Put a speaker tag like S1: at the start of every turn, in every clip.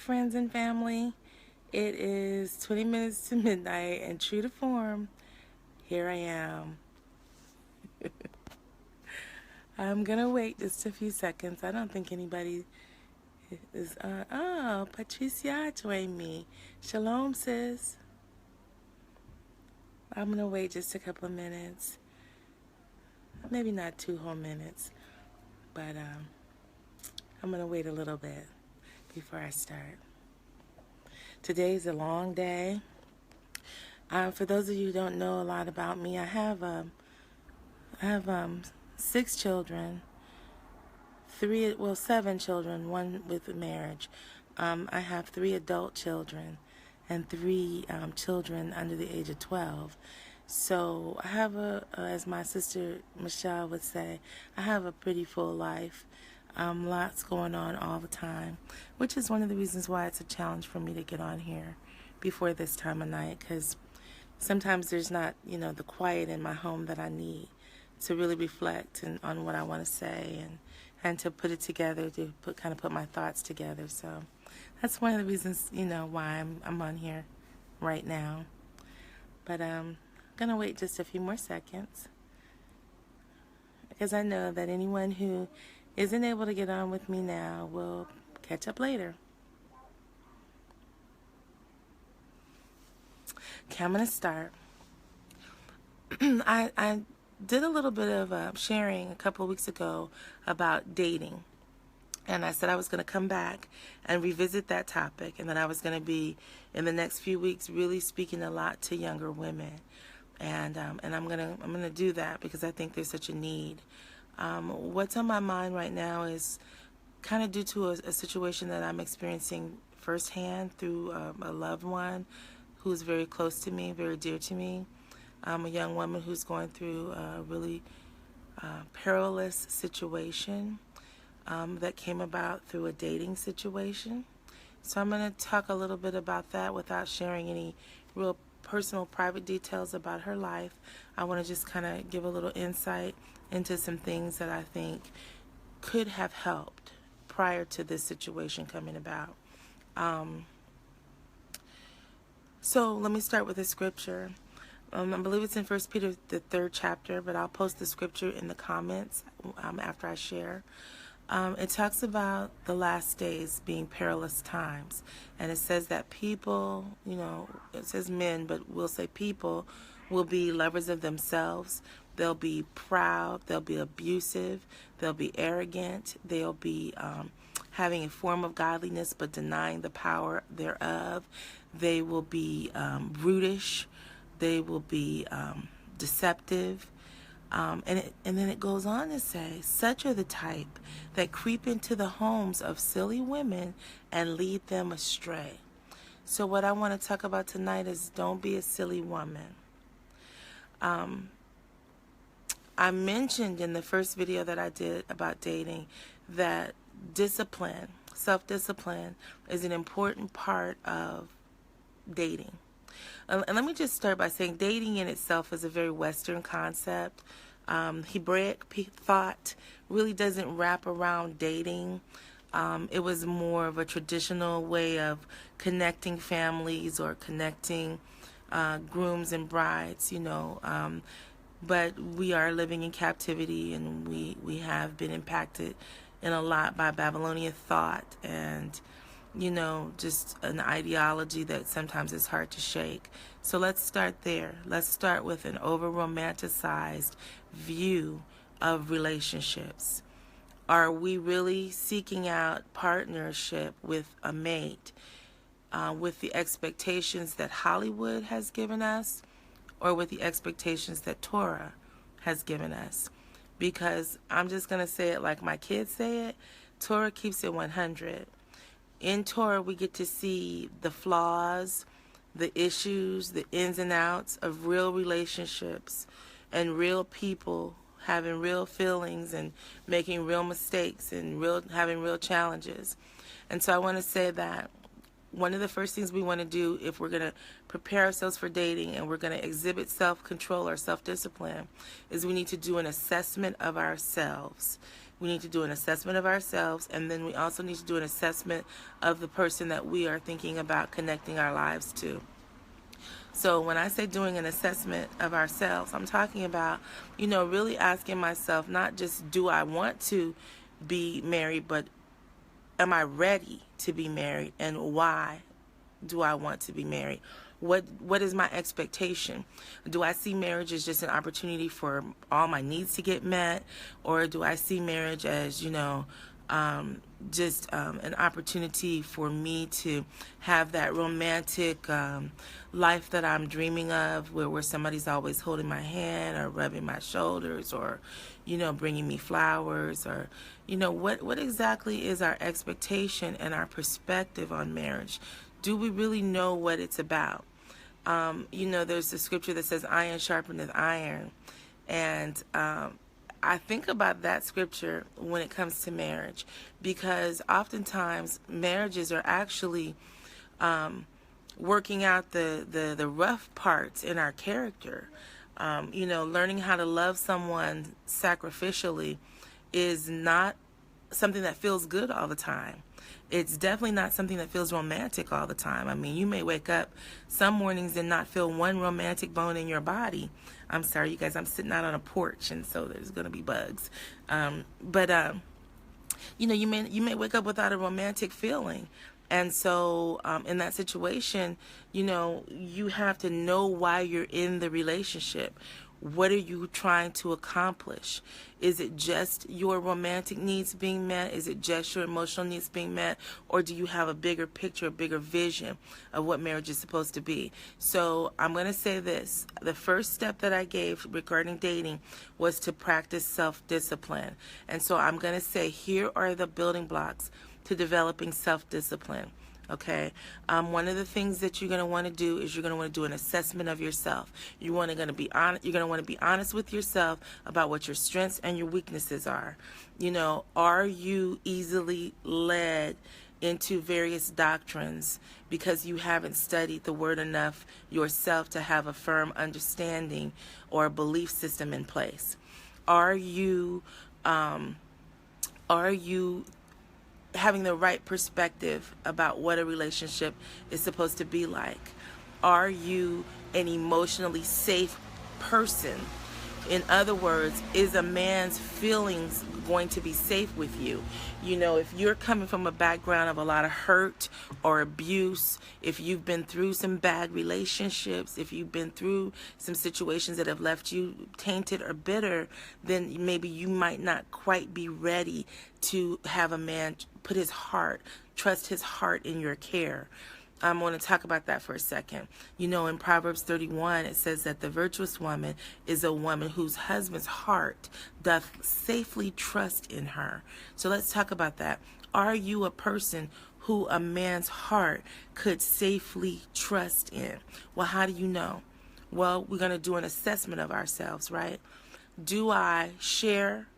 S1: friends and family. It is 20 minutes to midnight, and true to form, here I am. I'm gonna wait just a few seconds. I don't think anybody is on. Oh, Patricia joined me. Shalom, sis. I'm gonna wait just a couple of minutes. Maybe not 2 whole minutes, but I'm gonna wait a little bit before I start. Today's a long day. For those of you who don't know a lot about me, I have 6 children, 7 children, one with a marriage. I have 3 adult children and 3 children under the age of 12. So I have as my sister Michelle would say, I have a pretty full life. Lots going on all the time, which is one of the reasons why it's a challenge for me to get on here before this time of night, because sometimes there's not, the quiet in my home that I need to really reflect on what I want to say and to put it together, to put my thoughts together. So that's one of the reasons, why I'm on here right now. But I'm gonna wait just a few more seconds, because I know that anyone who isn't able to get on with me now will catch up later. Okay, I'm gonna start. I did a little bit of sharing a couple of weeks ago about dating. And I said I was going to come back and revisit that topic, and that I was going to be, in the next few weeks, really speaking a lot to younger women. And I'm gonna do that because I think there's such a need. What's on my mind right now is kind of due to a situation that I'm experiencing firsthand through a loved one who's very close to me, very dear to me. I'm a young woman who's going through a really perilous situation that came about through a dating situation. So I'm going to talk a little bit about that without sharing any real personal, private details about her life. I want to just kind of give a little insight into some things that I think could have helped prior to this situation coming about. So let me start with a scripture. I believe it's in 1 Peter, the 3rd chapter, but I'll post the scripture in the comments after I share. It talks about the last days being perilous times. And it says that people, it says men, but we'll say people, will be lovers of themselves. They'll be proud. They'll be abusive. They'll be arrogant. They'll be having a form of godliness but denying the power thereof. They will be brutish. They will be deceptive. And then it goes on to say, such are the type that creep into the homes of silly women and lead them astray. So what I want to talk about tonight is don't be a silly woman. I mentioned in the first video that I did about dating that discipline, self-discipline, is an important part of dating. And let me just start by saying dating in itself is a very Western concept. Hebraic thought really doesn't wrap around dating. It was more of a traditional way of connecting families or connecting grooms and brides, but we are living in captivity, and we have been impacted in a lot by Babylonian thought and just an ideology that sometimes is hard to shake. So let's start there. Let's start with an over-romanticized view of relationships. Are we really seeking out partnership with a mate with the expectations that Hollywood has given us, or with the expectations that Torah has given us? Because I'm just going to say it like my kids say it, Torah keeps it 100. In Torah, we get to see the flaws, the issues, the ins and outs of real relationships and real people having real feelings and making real mistakes and having real challenges. And so I want to say that one of the first things we want to do if we're going to prepare ourselves for dating and we're going to exhibit self-control or self-discipline is we need to do an assessment of ourselves. We need to do an assessment of ourselves, and then we also need to do an assessment of the person that we are thinking about connecting our lives to. So when I say doing an assessment of ourselves, I'm talking about, really asking myself, not just do I want to be married, but am I ready to be married, and why do I want to be married? What is my expectation? Do I see marriage as just an opportunity for all my needs to get met, or do I see marriage as, just an opportunity for me to have that romantic life that I'm dreaming of, where somebody's always holding my hand or rubbing my shoulders, or bringing me flowers, or what exactly is our expectation and our perspective on marriage? Do we really know what it's about? There's the scripture that says iron sharpeneth iron, and I think about that scripture when it comes to marriage, because oftentimes marriages are actually working out the rough parts in our character. Learning how to love someone sacrificially is not something that feels good all the time. It's definitely not something that feels romantic all the time. I mean, you may wake up some mornings and not feel one romantic bone in your body. I'm sorry, you guys, I'm sitting out on a porch, and so there's going to be bugs. You may wake up without a romantic feeling. And so in that situation, you have to know why you're in the relationship. What are you trying to accomplish? Is it just your romantic needs being met? Is it just your emotional needs being met? Or do you have a bigger picture, a bigger vision of what marriage is supposed to be? So I'm going to say this. The first step that I gave regarding dating was to practice self-discipline. And so I'm going to say here are the building blocks to developing self-discipline. Okay. One of the things that you're going to want to do is you're going to want to do an assessment of yourself. You're going to be honest with yourself about what your strengths and your weaknesses are. Are you easily led into various doctrines because you haven't studied the word enough yourself to have a firm understanding or a belief system in place? Are you having the right perspective about what a relationship is supposed to be like? Are you an emotionally safe person? In other words, is a man's feelings going to be safe with you? If you're coming from a background of a lot of hurt or abuse, if you've been through some bad relationships, if you've been through some situations that have left you tainted or bitter, then maybe you might not quite be ready to have a man trust his heart in your care. I want to talk about that for a second. In Proverbs 31, it says that the virtuous woman is a woman whose husband's heart doth safely trust in her. So let's talk about that. Are you a person who a man's heart could safely trust in? Well, how do you know? Well, we're going to do an assessment of ourselves, right? Do I share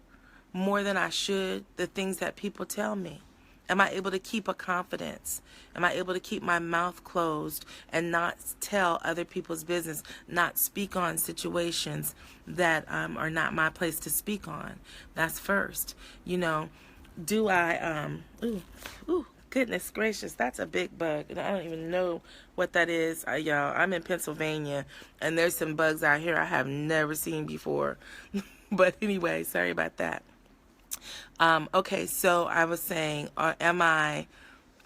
S1: more than I should the things that people tell me? Am I able to keep a confidence? Am I able to keep my mouth closed and not tell other people's business, not speak on situations that are not my place to speak on? That's first. Do I, goodness gracious, that's a big bug. I don't even know what that is. Y'all, I'm in Pennsylvania, and there's some bugs out here I have never seen before. But anyway, sorry about that. Okay, so I was saying, am I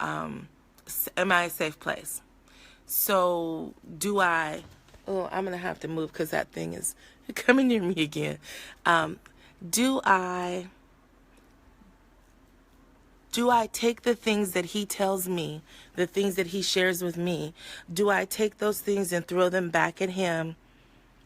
S1: a safe place? So do I? Oh, I'm gonna have to move because that thing is coming near me again. Do I take the things that he tells me, the things that he shares with me? Do I take those things and throw them back at him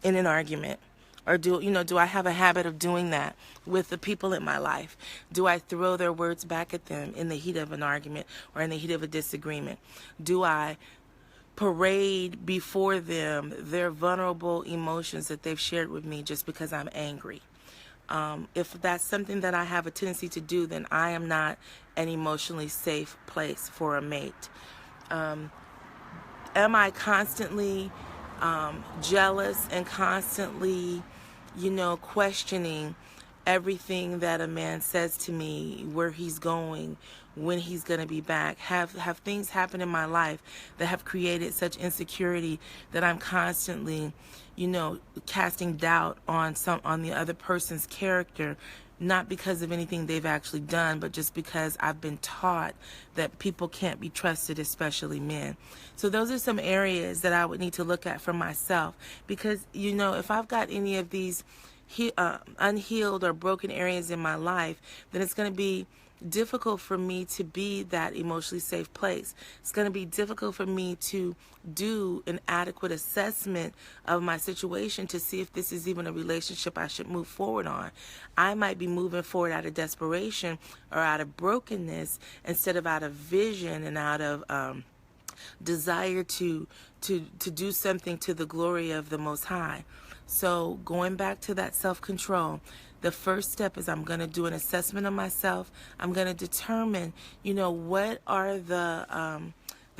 S1: in an argument? Or do I have a habit of doing that with the people in my life? Do I throw their words back at them in the heat of an argument or in the heat of a disagreement? Do I parade before them their vulnerable emotions that they've shared with me just because I'm angry? If that's something that I have a tendency to do, then I am not an emotionally safe place for a mate. Am I constantly jealous and constantly, questioning everything that a man says to me, where he's going, when he's going to be back? Have things happen in my life that have created such insecurity that I'm constantly, casting doubt on the other person's character, not because of anything they've actually done, but just because I've been taught that people can't be trusted, especially men. So those are some areas that I would need to look at for myself, because, if I've got any of these unhealed or broken areas in my life, then it's going to be difficult for me to be that emotionally safe place. It's going to be difficult for me to do an adequate assessment of my situation to see if this is even a relationship I should move forward on. I might be moving forward out of desperation or out of brokenness instead of out of vision and out of desire to do something to the glory of the Most High. So going back to that self-control, the first step is I'm going to do an assessment of myself. I'm going to determine, what are the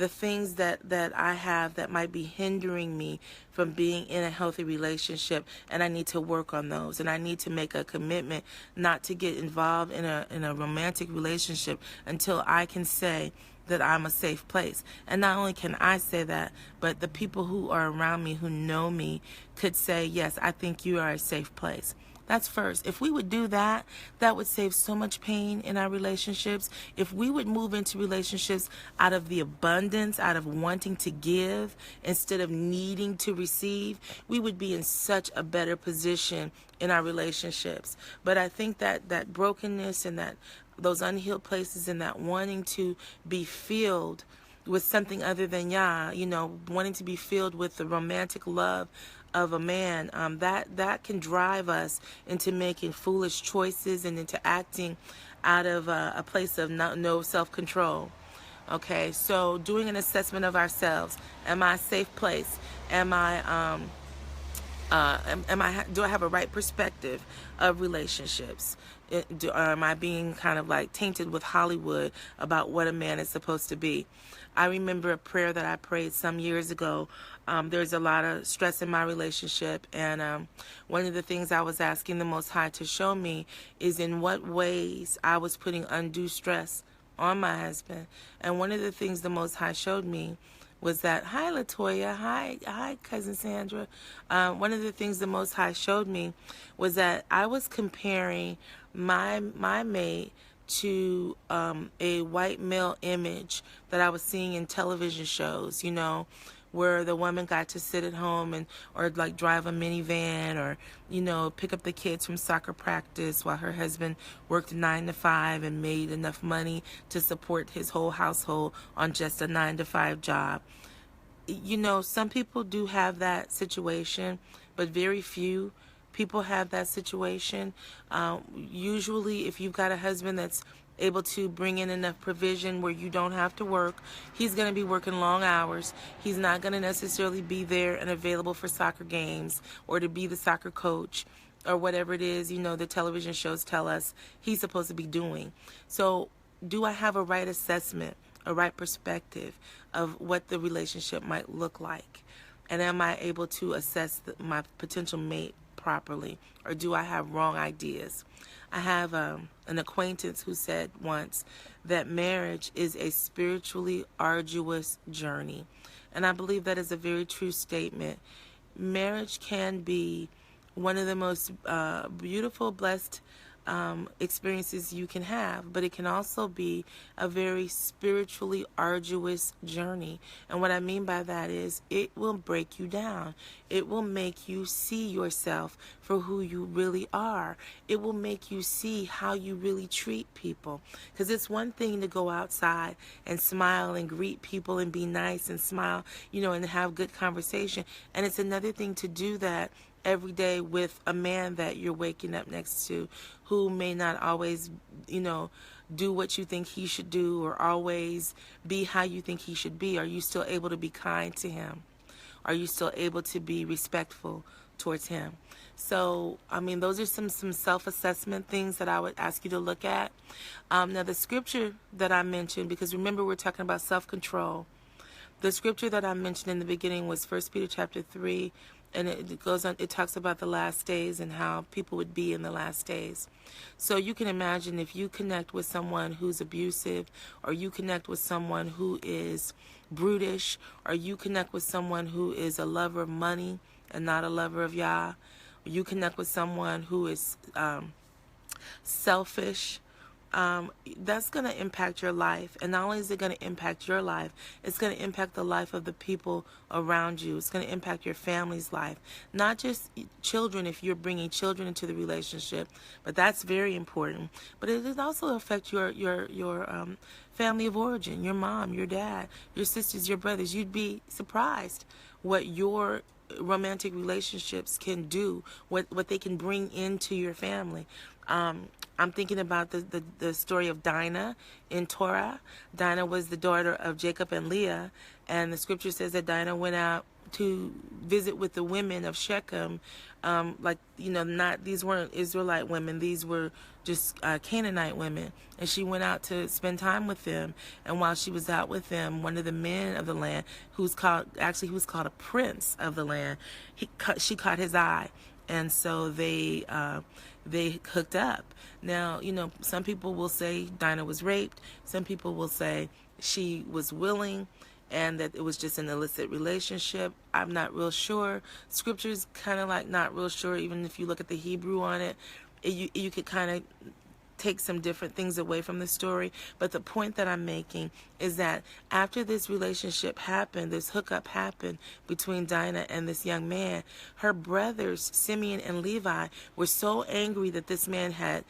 S1: things that I have that might be hindering me from being in a healthy relationship, and I need to work on those. And I need to make a commitment not to get involved in a romantic relationship until I can say that I'm a safe place. And not only can I say that, but the people who are around me, who know me, could say, yes, I think you are a safe place. That's first. If we would do that, that would save so much pain in our relationships. If we would move into relationships out of the abundance, out of wanting to give instead of needing to receive, we would be in such a better position in our relationships. But I think that brokenness and those unhealed places and that wanting to be filled with something other than Yah, wanting to be filled with the romantic love of a man, that can drive us into making foolish choices and into acting out of a place of no self-control. Okay, so doing an assessment of ourselves. Am I a safe place? Am I do I have a right perspective of relationships? Am I being kind of like tainted with Hollywood about what a man is supposed to be? I remember a prayer that I prayed some years ago. There's a lot of stress in my relationship, and one of the things I was asking the Most High to show me is in what ways I was putting undue stress on my husband. And one of the things the Most High showed me was that, hi Latoya, hi cousin Sandra. One of the things the Most High showed me was that I was comparing my mate to a white male image that I was seeing in television shows, where the woman got to sit at home or like drive a minivan or, pick up the kids from soccer practice while her husband worked 9 to 5 and made enough money to support his whole household on just a 9 to 5 job. Some people do have that situation, but very few people have that situation. Usually, if you've got a husband that's able to bring in enough provision where you don't have to work, he's going to be working long hours. He's not going to necessarily be there and available for soccer games or to be the soccer coach or whatever it is, the television shows tell us he's supposed to be doing. So do I have a right assessment, a right perspective of what the relationship might look like? And am I able to assess my potential mate properly, or do I have wrong ideas? I have an acquaintance who said once that marriage is a spiritually arduous journey, and I believe that is a very true statement. Marriage can be one of the most beautiful, blessed experiences you can have, but it can also be a very spiritually arduous journey. And what I mean by that is it will break you down. It will make you see yourself for who you really are. It will make you see how you really treat people. Because it's one thing to go outside and smile and greet people and be nice and smile, and have good conversation. And it's another thing to do that every day with a man that you're waking up next to, who may not always, do what you think he should do or always be how you think he should be. Are you still able to be kind to him? Are you still able to be respectful towards him? So, those are some self-assessment things that I would ask you to look at. Now, the scripture that I mentioned, because remember we're talking about self-control, The scripture that I mentioned in the beginning was 1 Peter chapter 3, and it goes on. It talks about the last days and how people would be in the last days. So you can imagine if you connect with someone who's abusive, or you connect with someone who is brutish, or you connect with someone who is a lover of money and not a lover of Yah, or you connect with someone who is selfish, that's going to impact your life. And not only is it going to impact your life, it's going to impact the life of the people around you. It's going to impact your family's life. Not just children, if you're bringing children into the relationship, but that's very important. But it will also affect your family of origin, your mom, your dad, your sisters, your brothers. You'd be surprised what your romantic relationships can do, what they can bring into your family. I'm thinking about the story of Dinah in Torah. Dinah was the daughter of Jacob and Leah, and the scripture says that Dinah went out to visit with the women of Shechem. Not, these weren't Israelite women, these were just Canaanite women, and she went out to spend time with them. And while she was out with them, one of the men of the land, who was called a prince of the land, she caught his eye, and so they hooked up. Now, some people will say Dinah was raped. Some people will say she was willing and that it was just an illicit relationship. I'm not real sure. Scripture's kind of like not real sure, even if you look at the Hebrew on it. You could kind of take some different things away from the story. But the point that I'm making is that after this relationship happened, this hookup happened between Dinah and this young man, her brothers, Simeon and Levi, were so angry that this man had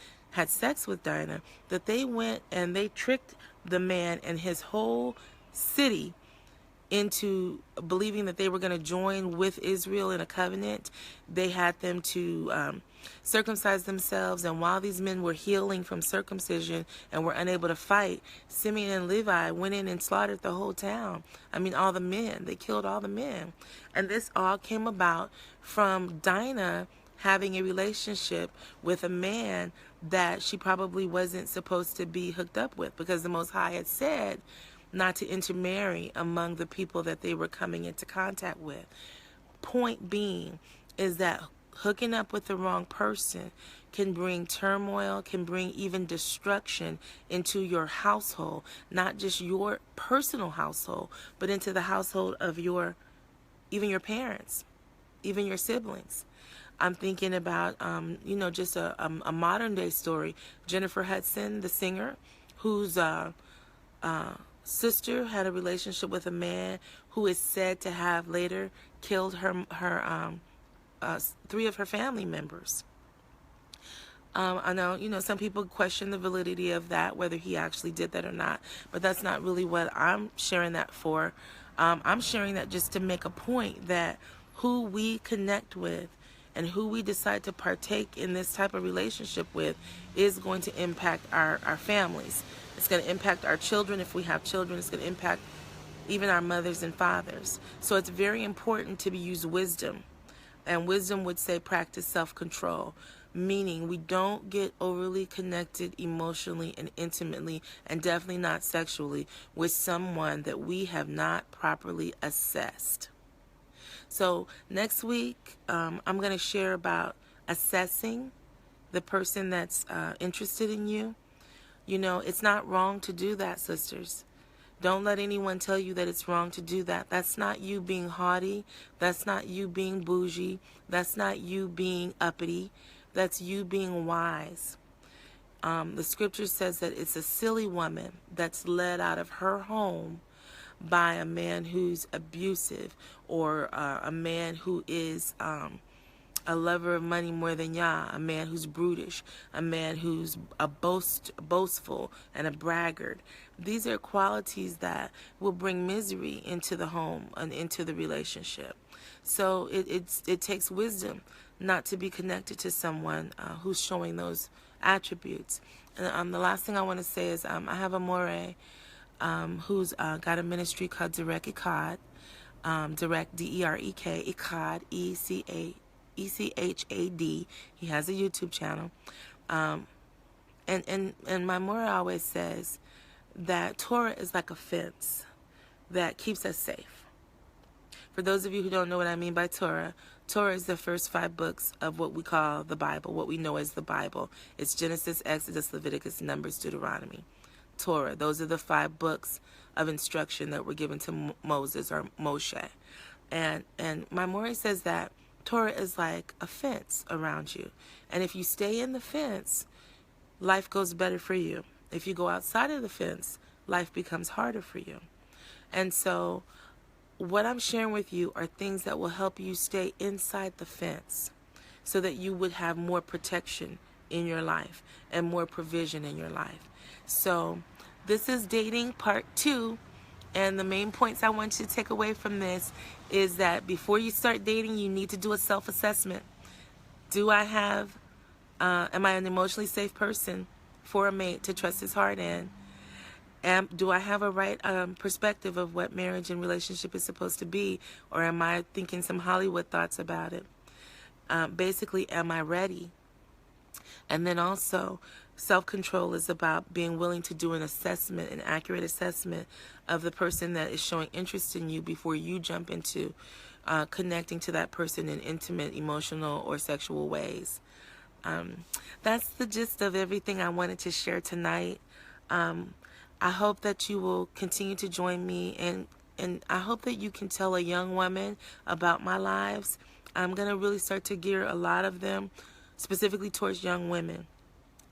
S1: sex with Dinah that they went and they tricked the man and his whole city into believing that they were going to join with Israel in a covenant. They had them to circumcise themselves, and while these men were healing from circumcision and were unable to fight, Simeon and Levi went in and slaughtered the whole town. I mean, all the men. They killed all the men. And this all came about from Dinah having a relationship with a man that she probably wasn't supposed to be hooked up with, because the Most High had said not to intermarry among the people that they were coming into contact with. Point being is that hooking up with the wrong person can bring turmoil, can bring even destruction into your household, not just your personal household, but into the household of even your parents, even your siblings. I'm thinking about, just a modern day story. Jennifer Hudson, the singer, whose sister had a relationship with a man who is said to have later killed her 3 of her family members. I know, some people question the validity of that, whether he actually did that or not, but that's not really what I'm sharing that for. I'm sharing that just to make a point that who we connect with and who we decide to partake in this type of relationship with is going to impact our families. It's going to impact our children if we have children. It's going to impact even our mothers and fathers. So it's very important to use wisdom. And wisdom would say practice self-control, meaning we don't get overly connected emotionally and intimately, and definitely not sexually, with someone that we have not properly assessed. So next week, I'm going to share about assessing the person that's interested in you. It's not wrong to do that, sisters. Don't let anyone tell you that it's wrong to do that. That's not you being haughty. That's not you being bougie. That's not you being uppity. That's you being wise. The scripture says that it's a silly woman that's led out of her home by a man who's abusive, or a man who is a lover of money more than Yah, a man who's brutish, a man who's boastful and a braggart. These are qualities that will bring misery into the home and into the relationship. So it takes wisdom not to be connected to someone who's showing those attributes. And the last thing I want to say is I have a more who's got a ministry called Derek Echad, Derek D-E-R-E-K, Echad, E-C-H-A-D. He has a YouTube channel. And my Mora always says that Torah is like a fence. that keeps us safe. For those of you who don't know what I mean by Torah, Torah is the first 5 books of what we call the Bible, what we know as the Bible. It's Genesis, Exodus, Leviticus, Numbers, Deuteronomy. Torah, those are the 5 books of instruction that were given to Moses or Moshe. And my Moreh says that Torah is like a fence around you. And if you stay in the fence, life goes better for you. If you go outside of the fence, life becomes harder for you. And so what I'm sharing with you are things that will help you stay inside the fence so that you would have more protection in your life and more provision in your life. So this is dating part 2. And the main points I want you to take away from this is that before you start dating, you need to do a self-assessment. Am I an emotionally safe person for a mate to trust his heart in? Do I have a right perspective of what marriage and relationship is supposed to be? Or am I thinking some Hollywood thoughts about it? Basically, am I ready? And then also, self-control is about being willing to do an assessment, an accurate assessment of the person that is showing interest in you before you jump into connecting to that person in intimate, emotional, or sexual ways. That's the gist of everything I wanted to share tonight. I hope that you will continue to join me, and I hope that you can tell a young woman about my lives. I'm going to really start to gear a lot of them specifically towards young women.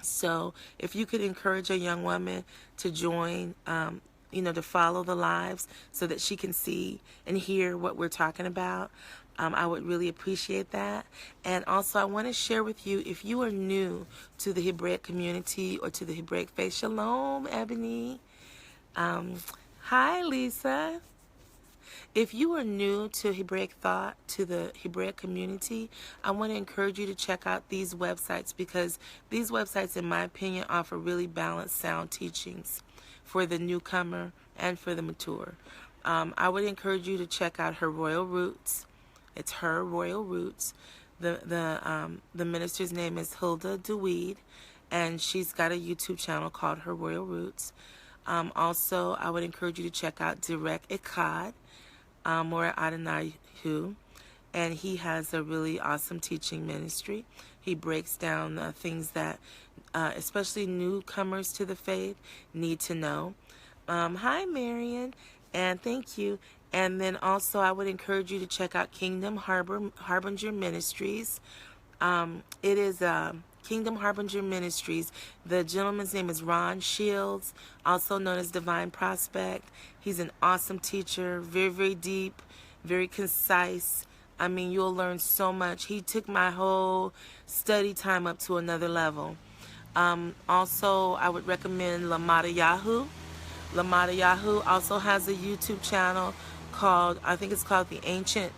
S1: So if you could encourage a young woman to join, to follow the lives so that she can see and hear what we're talking about, I would really appreciate that. And also I want to share with you, if you are new to the Hebraic community or to the Hebraic faith, Shalom, Ebony. Hi, Lisa. If you are new to Hebraic thought, to the Hebraic community, I want to encourage you to check out these websites, because these websites, in my opinion, offer really balanced, sound teachings for the newcomer and for the mature. I would encourage you to check out Her Royal Roots. It's Her Royal Roots. The minister's name is Hilda DeWeed, and she's got a YouTube channel called Her Royal Roots. Also, I would encourage you to check out Direct Echad, Moreh Adonai-Hu, and he has a really awesome teaching ministry. He breaks down things that especially newcomers to the faith need to know. Hi, Marion, and thank you. And then also I would encourage you to check out Kingdom Harbinger Ministries. It is Kingdom Harbinger Ministries. The gentleman's name is Ron Shields, also known as Divine Prospect. He's an awesome teacher, very, very deep, very concise. I mean, you'll learn so much. He took my whole study time up to another level. Also, I would recommend Lamada Yahoo. Lamada Yahoo also has a YouTube channel called, I think it's called The Ancient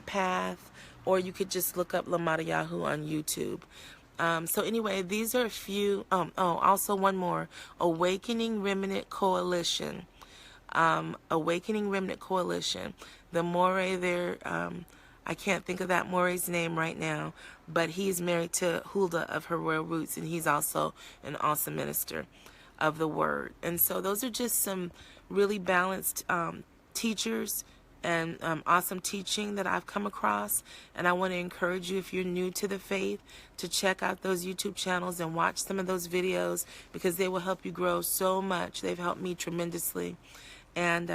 S1: Path. Or you could just look up Lamada Yahoo on YouTube. So anyway, these are a few. Also one more. Awakening Remnant Coalition. Awakening Remnant Coalition. The Moreh there, I can't think of that Moreh's name right now, but he's married to Hulda of Her Royal Roots, and he's also an awesome minister of the Word. And so those are just some really balanced teachers and awesome teaching that I've come across. And I want to encourage you, if you're new to the faith, to check out those YouTube channels and watch some of those videos, because they will help you grow so much. They've helped me tremendously. And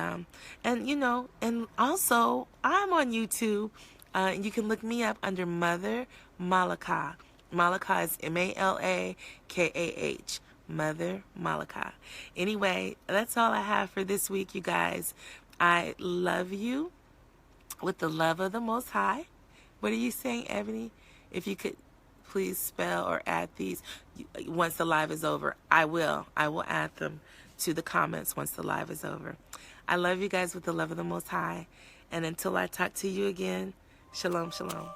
S1: also I'm on YouTube. You can look me up under Mother Malakah. Malakah is Malakah. Mother Malakah. Anyway, that's all I have for this week, you guys. I love you with the love of the Most High. What are you saying, Ebony? If you could please spell or add these once the live is over. I will add them to the comments once the live is over. I love you guys with the love of the Most High. And until I talk to you again, shalom, shalom.